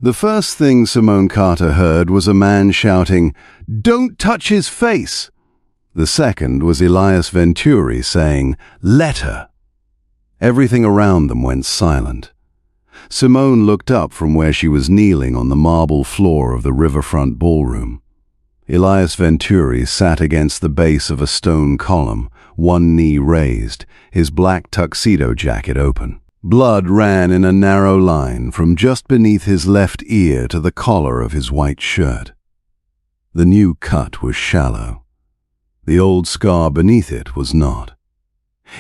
The first thing Simone Carter heard was a man shouting, "Don't touch his face!" The second was Elias Venturi saying, "Let her." Everything around them went silent. Simone looked up from where she was kneeling on the marble floor of the riverfront ballroom. Elias Venturi sat against the base of a stone column, one knee raised, his black tuxedo jacket open. Blood ran in a narrow line from just beneath his left ear to the collar of his white shirt. The new cut was shallow. The old scar beneath it was not.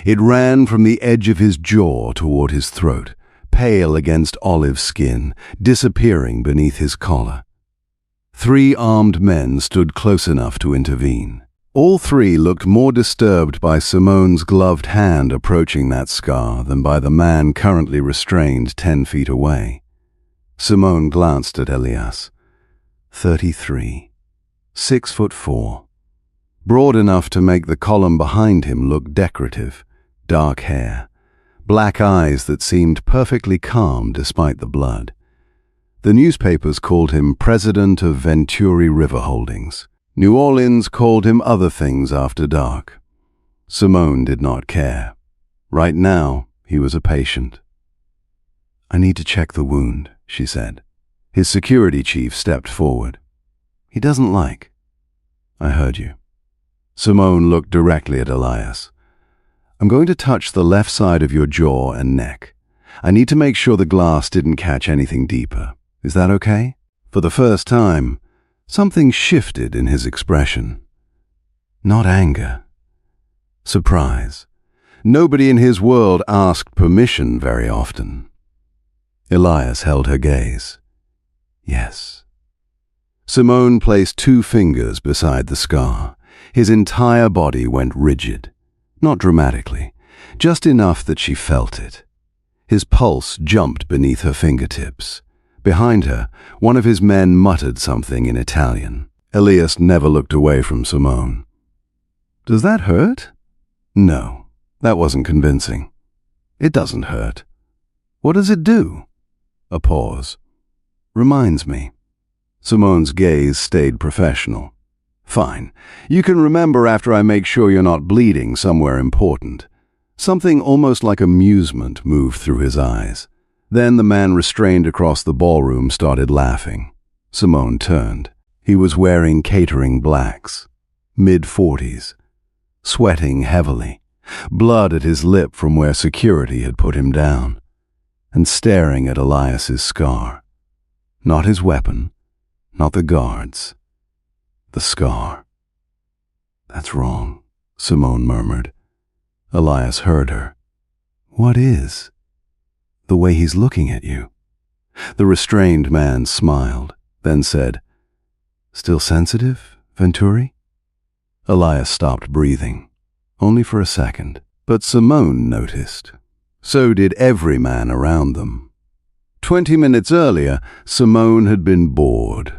It ran from the edge of his jaw toward his throat, pale against olive skin, disappearing beneath his collar. 3 armed men stood close enough to intervene. All 3 looked more disturbed by Simone's gloved hand approaching that scar than by the man currently restrained 10 feet away. Simone glanced at Elias. 33. 6'4". Broad enough to make the column behind him look decorative. Dark hair. Black eyes that seemed perfectly calm despite the blood. The newspapers called him President of Venturi River Holdings. New Orleans called him other things after dark. Simone did not care. Right now, he was a patient. "I need to check the wound," she said. His security chief stepped forward. "He doesn't like." "I heard you." Simone looked directly at Elias. "I'm going to touch the left side of your jaw and neck. I need to make sure the glass didn't catch anything deeper. Is that okay?" For the first time, something shifted in his expression. Not anger. Surprise. Nobody in his world asked permission very often. Elias held her gaze. "Yes." Simone placed 2 fingers beside the scar. His entire body went rigid. Not dramatically, just enough that she felt it. His pulse jumped beneath her fingertips. Behind her, one of his men muttered something in Italian. Elias never looked away from Simone. "Does that hurt?" "No, that wasn't convincing." "It doesn't hurt." "What does it do?" A pause. "Reminds me." Simone's gaze stayed professional. "Fine. You can remember after I make sure you're not bleeding somewhere important." Something almost like amusement moved through his eyes. Then the man restrained across the ballroom started laughing. Simone turned. He was wearing catering blacks. Mid-40s. Sweating heavily. Blood at his lip from where security had put him down. And staring at Elias's scar. Not his weapon. Not the guards. The scar. "That's wrong," Simone murmured. Elias heard her. "What is?" "The way he's looking at you." The restrained man smiled, then said, "Still sensitive, Venturi?" Elias stopped breathing, only for a second, but Simone noticed. So did every man around them. 20 minutes earlier, Simone had been bored.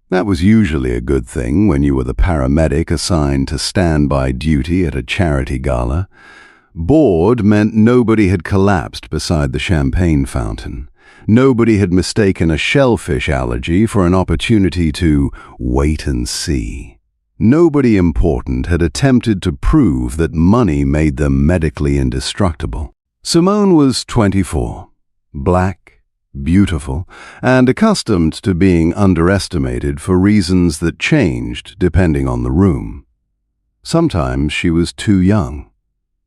That was usually a good thing when you were the paramedic assigned to standby duty at a charity gala. Bored meant nobody had collapsed beside the champagne fountain. Nobody had mistaken a shellfish allergy for an opportunity to wait and see. Nobody important had attempted to prove that money made them medically indestructible. Simone was 24, black, beautiful, and accustomed to being underestimated for reasons that changed depending on the room. Sometimes she was too young.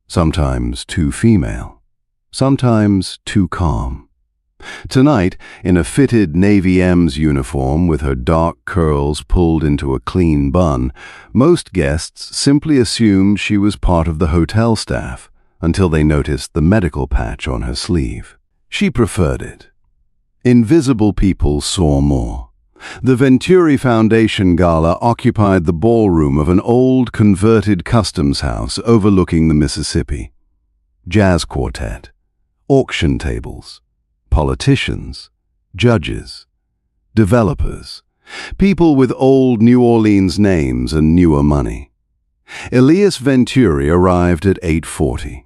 Sometimes too female, sometimes too calm. Tonight, in a fitted Navy M's uniform with her dark curls pulled into a clean bun, most guests simply assumed she was part of the hotel staff until they noticed the medical patch on her sleeve. She preferred it. Invisible people saw more. The Venturi Foundation Gala occupied the ballroom of an old converted customs house overlooking the Mississippi. Jazz quartet, auction tables, politicians, judges, developers, people with old New Orleans names and newer money. Elias Venturi arrived at 8:40.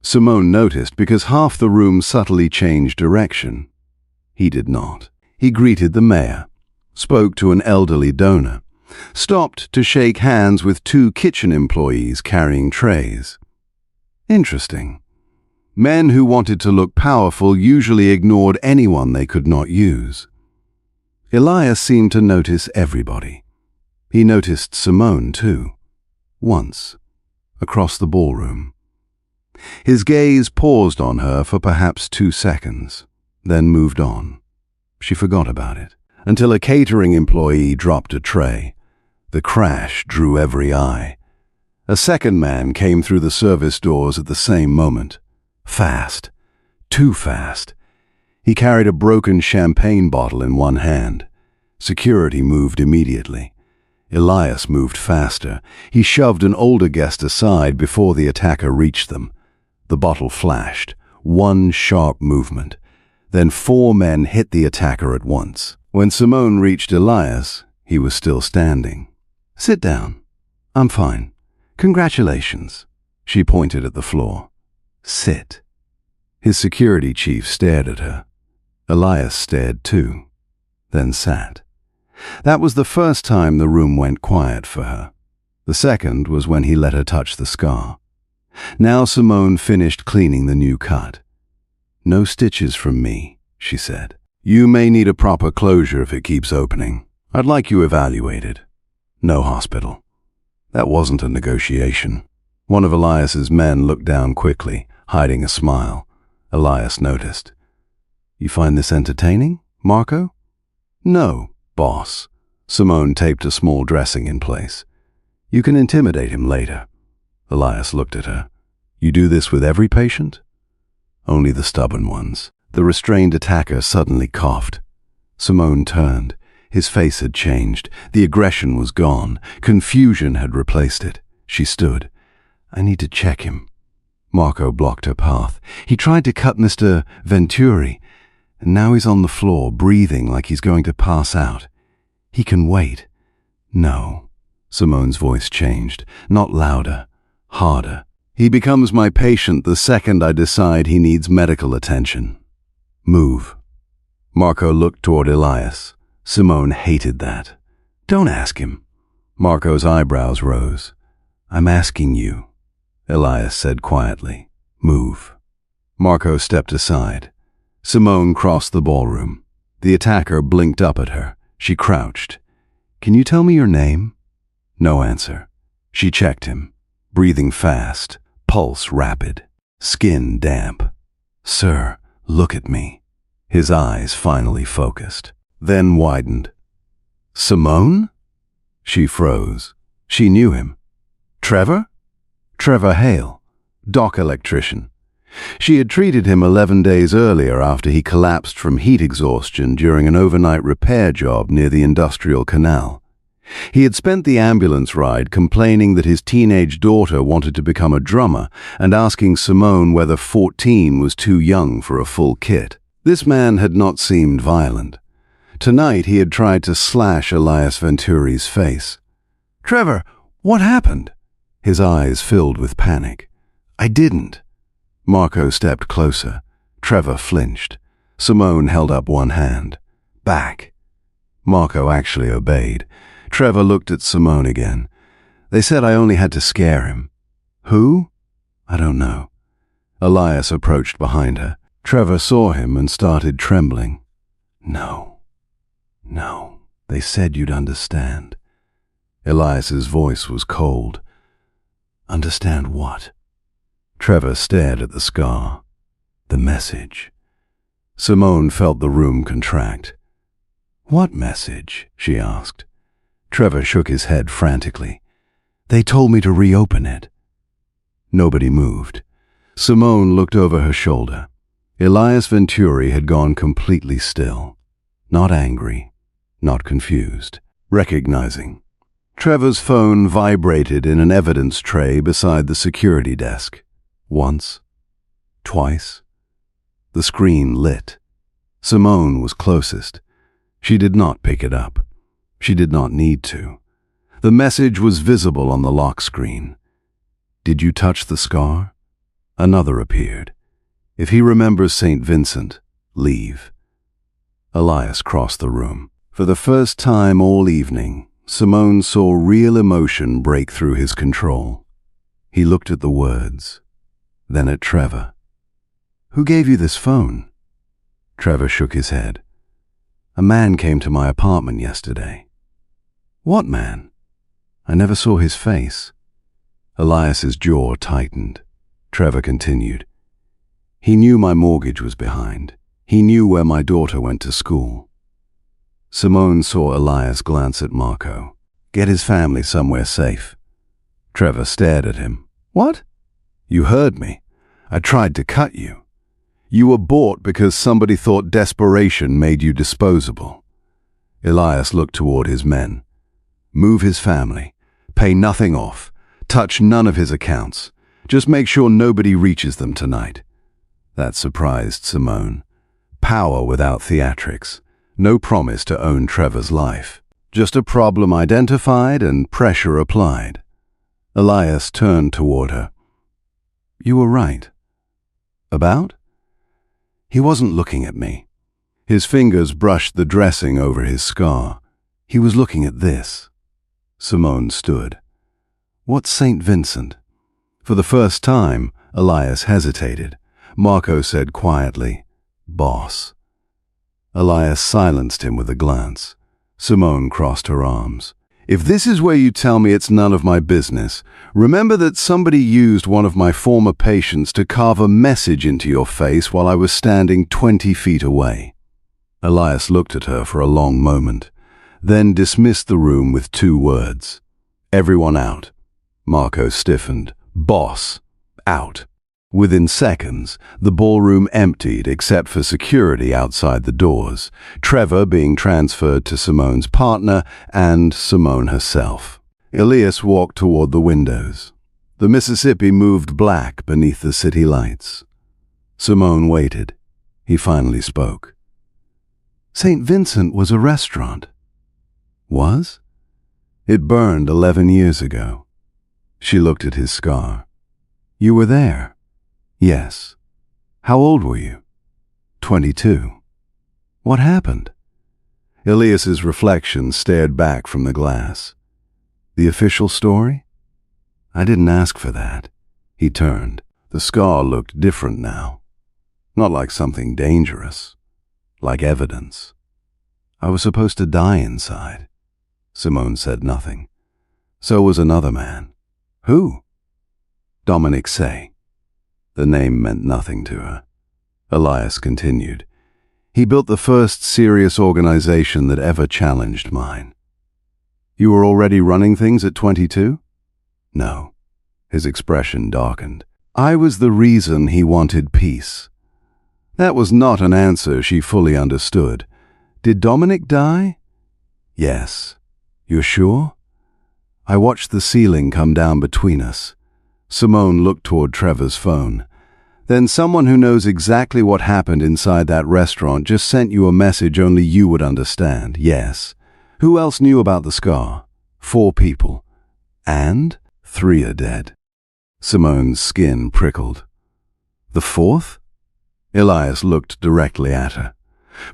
Simone noticed because half the room subtly changed direction. He did not. He greeted the mayor, spoke to an elderly donor, stopped to shake hands with 2 kitchen employees carrying trays. Interesting. Men who wanted to look powerful usually ignored anyone they could not use. Elias seemed to notice everybody. He noticed Simone, too. Once, across the ballroom. His gaze paused on her for perhaps 2 seconds, then moved on. She forgot about it, until a catering employee dropped a tray. The crash drew every eye. A second man came through the service doors at the same moment. Fast. Too fast. He carried a broken champagne bottle in one hand. Security moved immediately. Elias moved faster. He shoved an older guest aside before the attacker reached them. The bottle flashed. One sharp movement. Then 4 men hit the attacker at once. When Simone reached Elias, he was still standing. "Sit down. I'm fine. Congratulations." She pointed at the floor. "Sit." His security chief stared at her. Elias stared too, then sat. That was the first time the room went quiet for her. The second was when he let her touch the scar. Now Simone finished cleaning the new cut. "No stitches from me," she said. "You may need a proper closure if it keeps opening. I'd like you evaluated. No hospital." That wasn't a negotiation. One of Elias's men looked down quickly, hiding a smile. Elias noticed. "You find this entertaining, Marco?" "No, boss." Simone taped a small dressing in place. "You can intimidate him later." Elias looked at her. "You do this with every patient?" "Only the stubborn ones." The restrained attacker suddenly coughed. Simone turned. His face had changed. The aggression was gone. Confusion had replaced it. She stood. "I need to check him." Marco blocked her path. "He tried to cut Mr. Venturi, and now he's on the floor, breathing like he's going to pass out. He can wait." "No." Simone's voice changed. Not louder, harder. "He becomes my patient the second I decide he needs medical attention. Move." Marco looked toward Elias. Simone hated that. "Don't ask him." Marco's eyebrows rose. "I'm asking you," Elias said quietly. "Move." Marco stepped aside. Simone crossed the ballroom. The attacker blinked up at her. She crouched. "Can you tell me your name?" No answer. She checked him. Breathing fast, pulse rapid, skin damp. "Sir, look at me." His eyes finally focused, then widened. "Simone?" She froze. She knew him. "Trevor?" Trevor Hale, dock electrician. She had treated him 11 days earlier after he collapsed from heat exhaustion during an overnight repair job near the industrial canal. He had spent the ambulance ride complaining that his teenage daughter wanted to become a drummer and asking Simone whether 14 was too young for a full kit. This man had not seemed violent. Tonight he had tried to slash Elias Venturi's face. "Trevor, what happened?" His eyes filled with panic. "I didn't." Marco stepped closer. Trevor flinched. Simone held up one hand. "Back." Marco actually obeyed. Trevor looked at Simone again. "They said I only had to scare him." "Who?" "I don't know." Elias approached behind her. Trevor saw him and started trembling. "No. No. They said you'd understand." Elias's voice was cold. "Understand what?" Trevor stared at the scar. "The message." Simone felt the room contract. "What message?" she asked. Trevor shook his head frantically. "They told me to reopen it." Nobody moved. Simone looked over her shoulder. Elias Venturi had gone completely still. Not angry, not confused, recognizing. Trevor's phone vibrated in an evidence tray beside the security desk. Once, twice. The screen lit. Simone was closest. She did not pick it up. She did not need to. The message was visible on the lock screen. "Did you touch the scar?" Another appeared. "If he remembers St. Vincent, leave." Elias crossed the room. For the first time all evening, Simone saw real emotion break through his control. He looked at the words, then at Trevor. "Who gave you this phone?" Trevor shook his head. "A man came to my apartment yesterday." "What man?" "I never saw his face." Elias's jaw tightened. Trevor continued. "He knew my mortgage was behind. He knew where my daughter went to school." Simone saw Elias glance at Marco. "Get his family somewhere safe." Trevor stared at him. "What?" "You heard me. I tried to cut you. You were bought because somebody thought desperation made you disposable." Elias looked toward his men. "Move his family. Pay nothing off. Touch none of his accounts. Just make sure nobody reaches them tonight." That surprised Simone. Power without theatrics. No promise to own Trevor's life. Just a problem identified and pressure applied. Elias turned toward her. "You were right." "About?" He wasn't looking at me. His fingers brushed the dressing over his scar. He was looking at this. Simone stood. "What's St. Vincent?" For the first time, Elias hesitated. Marco said quietly, "Boss." Elias silenced him with a glance. Simone crossed her arms. "If this is where you tell me it's none of my business, remember that somebody used one of my former patients to carve a message into your face while I was standing 20 feet away." Elias looked at her for a long moment, then dismissed the room with 2 words. "Everyone out." Marco stiffened. "Boss, out." Within seconds, the ballroom emptied except for security outside the doors, Trevor being transferred to Simone's partner and Simone herself. Elias walked toward the windows. The Mississippi moved black beneath the city lights. Simone waited. He finally spoke. "St. Vincent was a restaurant." "Was?" "It burned 11 years ago." She looked at his scar. "You were there?" "Yes." "How old were you?" 22. "What happened?" Elias's reflection stared back from the glass. "The official story?" "I didn't ask for that." He turned. The scar looked different now. Not like something dangerous. Like evidence. "I was supposed to die inside." Simone said nothing. "So was another man." "Who?" "Dominic Say." The name meant nothing to her. Elias continued. "He built the first serious organization that ever challenged mine." "You were already running things at 22? "No." His expression darkened. "I was the reason he wanted peace." That was not an answer she fully understood. "Did Dominic die?" "Yes." "You're sure?" "I watched the ceiling come down between us." Simone looked toward Trevor's phone. "Then someone who knows exactly what happened inside that restaurant just sent you a message only you would understand, yes. Who else knew about the scar?" 4 people. "And 3 are dead." Simone's skin prickled. "The 4th?" Elias looked directly at her.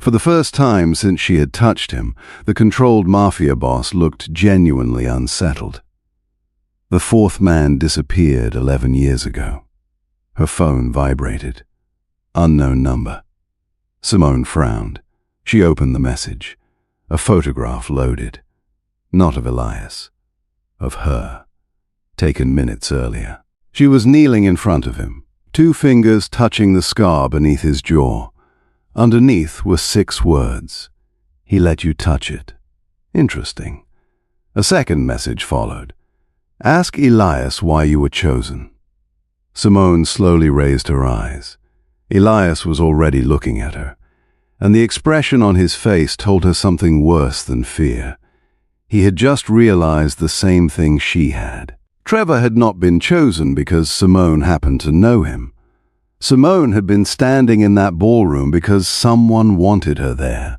For the first time since she had touched him, the controlled Mafia boss looked genuinely unsettled. "The 4th man disappeared 11 years ago." Her phone vibrated. Unknown number. Simone frowned. She opened the message. A photograph loaded. Not of Elias. Of her. Taken minutes earlier. She was kneeling in front of him, 2 fingers touching the scar beneath his jaw. Underneath were 6 words. "He let you touch it." Interesting. A second message followed. "Ask Elias why you were chosen." Simone slowly raised her eyes. Elias was already looking at her, and the expression on his face told her something worse than fear. He had just realized the same thing she had. Trevor had not been chosen because Simone happened to know him. Simone had been standing in that ballroom because someone wanted her there.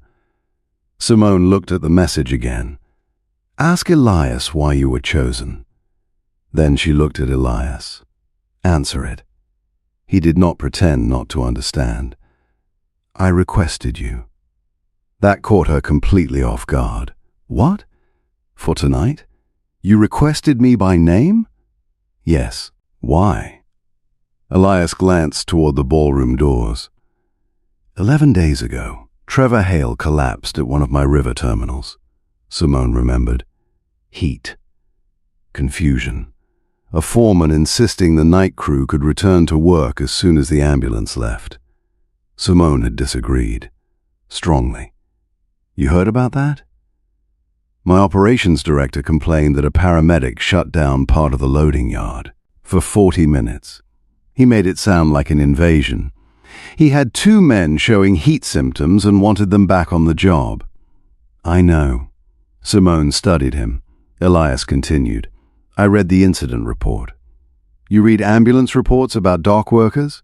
Simone looked at the message again. "Ask Elias why you were chosen." Then she looked at Elias. "Answer it." He did not pretend not to understand. "I requested you." That caught her completely off guard. What? For tonight? You requested me by name? Yes. Why? Elias glanced toward the ballroom doors. 11 days ago, Trevor Hale collapsed at one of my river terminals. Simone remembered. Heat. Confusion. A foreman insisting the night crew could return to work as soon as the ambulance left. Simone had disagreed. Strongly. You heard about that? My operations director complained that a paramedic shut down part of the loading yard for 40 minutes. He made it sound like an invasion. He had 2 men showing heat symptoms and wanted them back on the job. I know. Simone studied him. Elias continued. I read the incident report. You read ambulance reports about dock workers?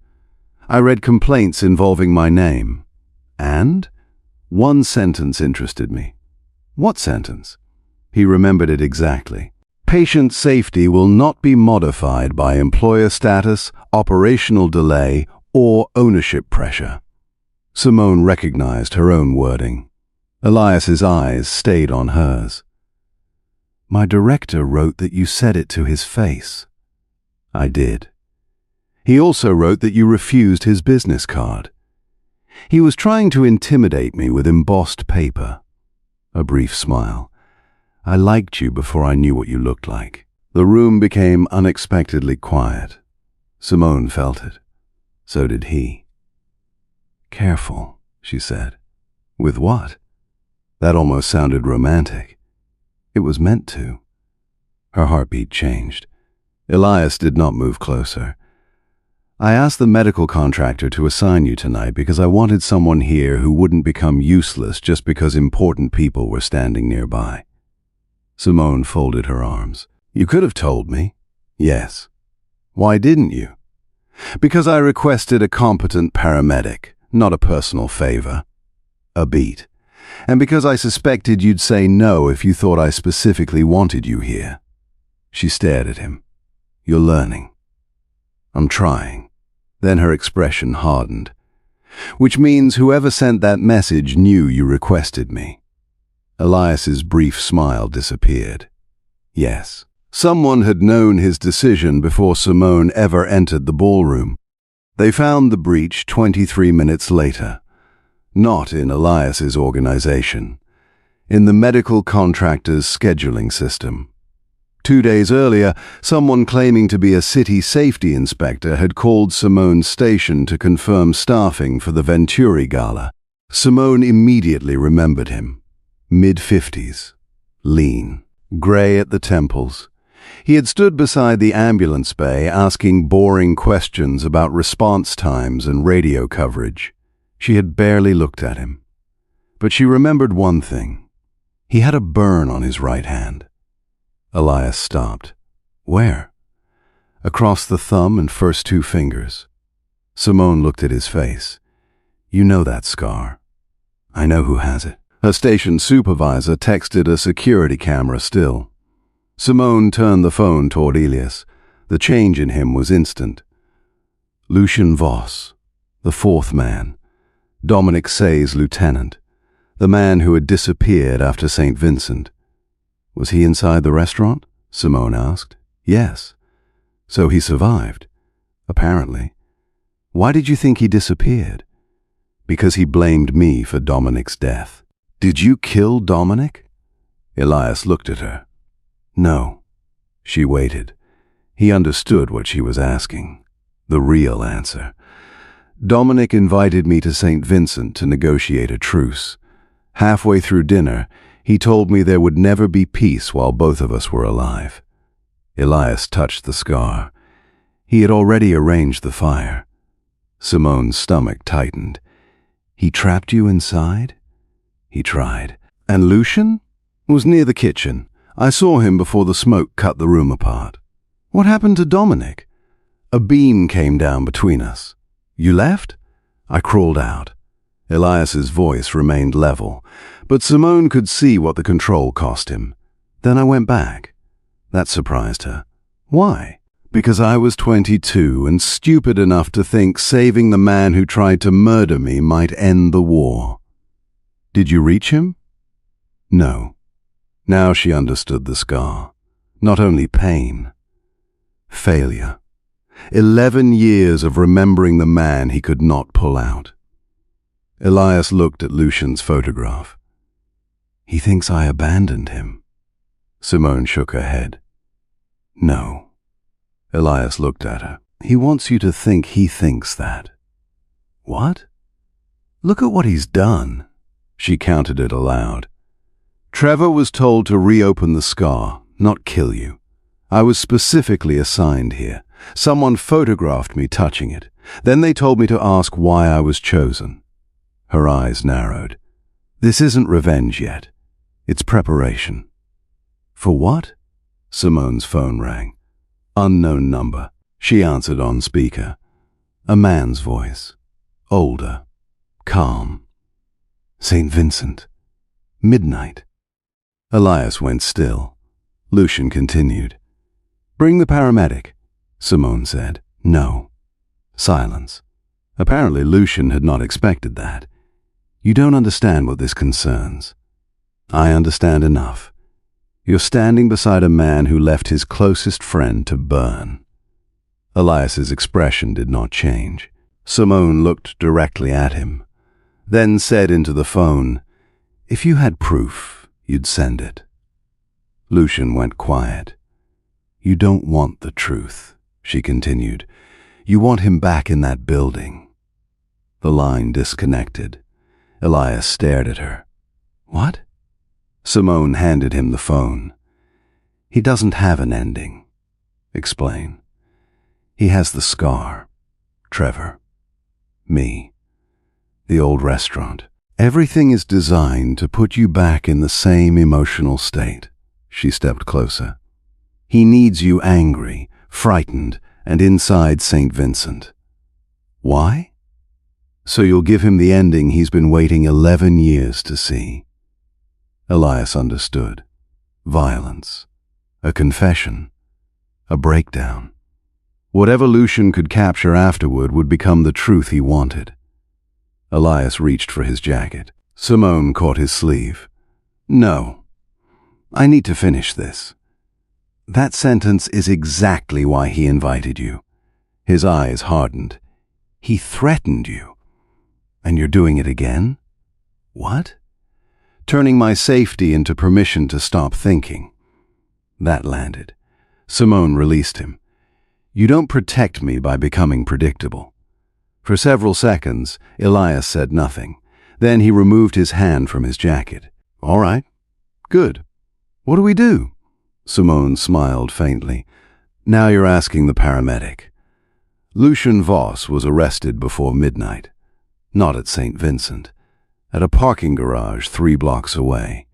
I read complaints involving my name. And? One sentence interested me. What sentence? He remembered it exactly. Patient safety will not be modified by employer status, operational delay, or ownership pressure. Simone recognized her own wording. Elias's eyes stayed on hers. My director wrote that you said it to his face. I did. He also wrote that you refused his business card. He was trying to intimidate me with embossed paper. A brief smile. I liked you before I knew what you looked like. The room became unexpectedly quiet. Simone felt it. So did he. Careful, she said. With what? That almost sounded romantic. It was meant to. Her heartbeat changed. Elias did not move closer. I asked the medical contractor to assign you tonight because I wanted someone here who wouldn't become useless just because important people were standing nearby. Simone folded her arms. You could have told me. Yes. Why didn't you? Because I requested a competent paramedic, not a personal favor. A beat. And because I suspected you'd say no if you thought I specifically wanted you here. She stared at him. You're learning. I'm trying. Then her expression hardened. Which means whoever sent that message knew you requested me. Elias's brief smile disappeared. Yes. Someone had known his decision before Simone ever entered the ballroom. They found the breach 23 minutes later. Not in Elias's organization. In the medical contractor's scheduling system. 2 days earlier, someone claiming to be a city safety inspector had called Simone's station to confirm staffing for the Venturi gala. Simone immediately remembered him. Mid-50s. Lean. Gray at the temples. He had stood beside the ambulance bay asking boring questions about response times and radio coverage. She had barely looked at him. But she remembered one thing. He had a burn on his right hand. Elias stopped. Where? Across the thumb and first 2 fingers. Simone looked at his face. You know that scar. I know who has it. Her station supervisor texted a security camera still. Simone turned the phone toward Elias. The change in him was instant. Lucien Voss, the 4th man. Dominic Say's lieutenant. The man who had disappeared after St. Vincent. Was he inside the restaurant? Simone asked. Yes. So he survived. Apparently. Why did you think he disappeared? Because he blamed me for Dominic's death. Did you kill Dominic? Elias looked at her. No. She waited. He understood what she was asking. The real answer. Dominic invited me to St. Vincent to negotiate a truce. Halfway through dinner, he told me there would never be peace while both of us were alive. Elias touched the scar. He had already arranged the fire. Simone's stomach tightened. He trapped you inside? He tried. And Lucien? Was near the kitchen. I saw him before the smoke cut the room apart. What happened to Dominic? A beam came down between us. You left? I crawled out. Elias's voice remained level, but Simone could see what the control cost him. Then I went back. That surprised her. Why? Because I was 22 and stupid enough to think saving the man who tried to murder me might end the war. Did you reach him? No. Now she understood the scar. Not only pain, failure. 11 years of remembering the man he could not pull out. Elias looked at Lucian's photograph. He thinks I abandoned him. Simone shook her head. No. Elias looked at her. He wants you to think he thinks that. What? Look at what he's done. She counted it aloud. Trevor was told to reopen the scar, not kill you. I was specifically assigned here. Someone photographed me touching it. Then they told me to ask why I was chosen. Her eyes narrowed. This isn't revenge yet. It's preparation. For what? Simone's phone rang. Unknown number. She answered on speaker. A man's voice. Older. Calm. St. Vincent. Midnight. Elias went still. Lucian continued. Bring the paramedic, Simone said. No. Silence. Apparently Lucian had not expected that. You don't understand what this concerns. I understand enough. You're standing beside a man who left his closest friend to burn. Elias's expression did not change. Simone looked directly at him, then said into the phone, If you had proof, you'd send it. Lucian went quiet. You don't want the truth, she continued. You want him back in that building. The line disconnected. Elias stared at her. What? Simone handed him the phone. He doesn't have an ending. Explain. He has the scar. Trevor. Me. The old restaurant. Everything is designed to put you back in the same emotional state. She stepped closer. He needs you angry, frightened, and inside St. Vincent. Why? So you'll give him the ending he's been waiting 11 years to see. Elias understood. Violence. A confession. A breakdown. Whatever Lucian could capture afterward would become the truth he wanted. Elias reached for his jacket. Simone caught his sleeve. No. I need to finish this. That sentence is exactly why he invited you. His eyes hardened. He threatened you. And you're doing it again? What? Turning my safety into permission to stop thinking. That landed. Simone released him. You don't protect me by becoming predictable. For several seconds, Elias said nothing. Then he removed his hand from his jacket. All right. Good. What do we do? Simone smiled faintly. Now you're asking the paramedic. Lucian Voss was arrested before midnight. Not at St. Vincent. At a parking garage 3 blocks away.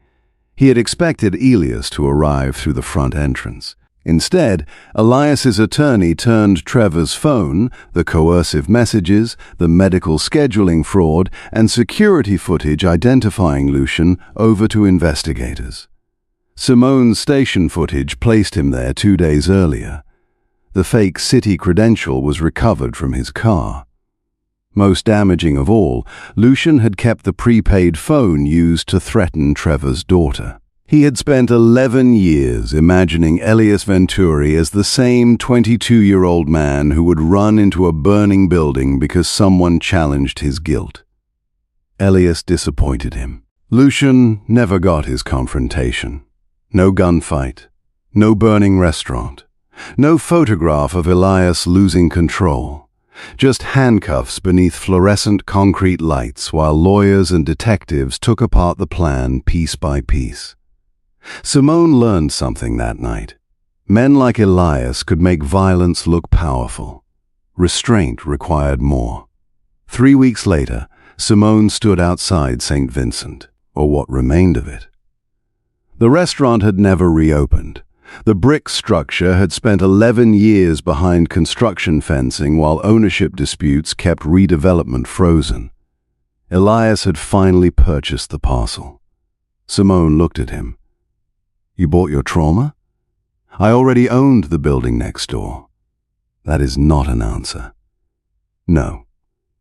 He had expected Elias to arrive through the front entrance. Instead, Elias's attorney turned Trevor's phone, the coercive messages, the medical scheduling fraud, and security footage identifying Lucian over to investigators. Simone's station footage placed him there 2 days earlier. The fake city credential was recovered from his car. Most damaging of all, Lucian had kept the prepaid phone used to threaten Trevor's daughter. He had spent 11 years imagining Elias Venturi as the same 22-year-old man who would run into a burning building because someone challenged his guilt. Elias disappointed him. Lucian never got his confrontation. No gunfight, no burning restaurant, no photograph of Elias losing control. Just handcuffs beneath fluorescent concrete lights while lawyers and detectives took apart the plan piece by piece. Simone learned something that night. Men like Elias could make violence look powerful. Restraint required more. 3 weeks later, Simone stood outside St. Vincent, or what remained of it. The restaurant had never reopened. The brick structure had spent 11 years behind construction fencing while ownership disputes kept redevelopment frozen. Elias had finally purchased the parcel. Simone looked at him. You bought your trauma? I already owned the building next door. That is not an answer. No.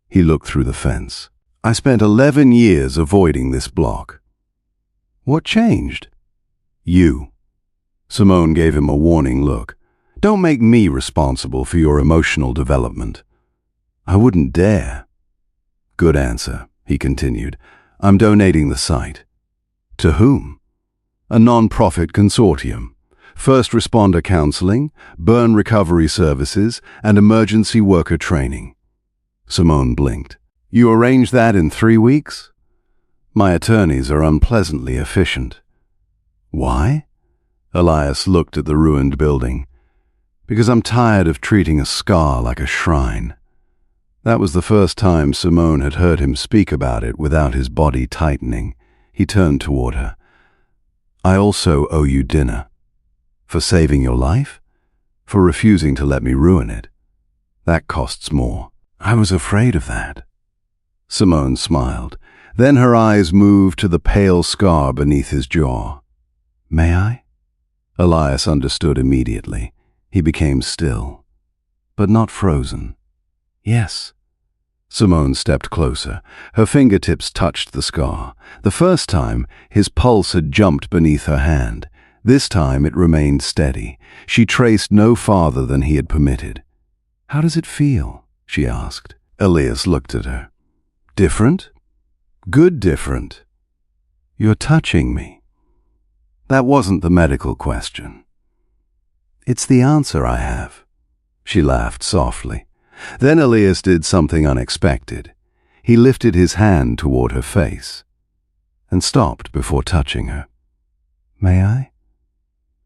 He looked through the fence. I spent 11 years avoiding this block. What changed? You. Simone gave him a warning look. Don't make me responsible for your emotional development. I wouldn't dare. Good answer, he continued. I'm donating the site. To whom? A non-profit consortium. First responder counseling, burn recovery services, and emergency worker training. Simone blinked. You arranged that in 3 weeks? My attorneys are unpleasantly efficient. Why? Elias looked at the ruined building. Because I'm tired of treating a scar like a shrine. That was the first time Simone had heard him speak about it without his body tightening. He turned toward her. I also owe you dinner. For saving your life? For refusing to let me ruin it? That costs more. I was afraid of that. Simone smiled. Then her eyes moved to the pale scar beneath his jaw. May I? Elias understood immediately. He became still, but not frozen. Yes. Simone stepped closer. Her fingertips touched the scar. The first time, his pulse had jumped beneath her hand. This time it remained steady. She traced no farther than he had permitted. How does it feel? She asked. Elias looked at her. Different? Good different. You're touching me. That wasn't the medical question. It's the answer I have. She laughed softly. Then Elias did something unexpected. He lifted his hand toward her face and stopped before touching her. May I?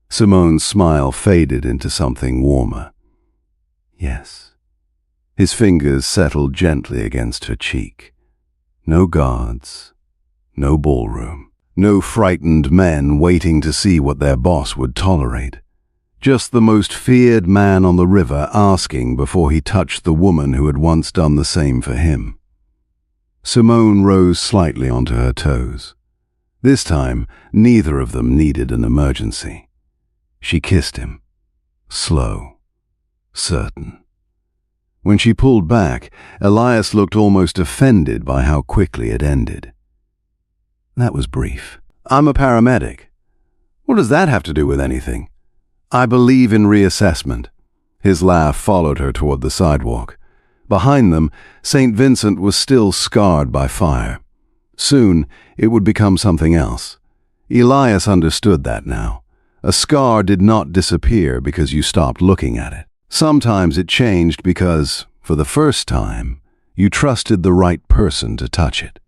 Simone's smile faded into something warmer. Yes. His fingers settled gently against her cheek. No guards, no ballroom, no frightened men waiting to see what their boss would tolerate. Just the most feared man on the river asking before he touched the woman who had once done the same for him. Simone rose slightly onto her toes. This time, neither of them needed an emergency. She kissed him. Slow. Certain. When she pulled back, Elias looked almost offended by how quickly it ended. That was brief. I'm a paramedic. What does that have to do with anything? I believe in reassessment. His laugh followed her toward the sidewalk. Behind them, St. Vincent was still scarred by fire. Soon, it would become something else. Elias understood that now. A scar did not disappear because you stopped looking at it. Sometimes it changed because, for the first time, you trusted the right person to touch it.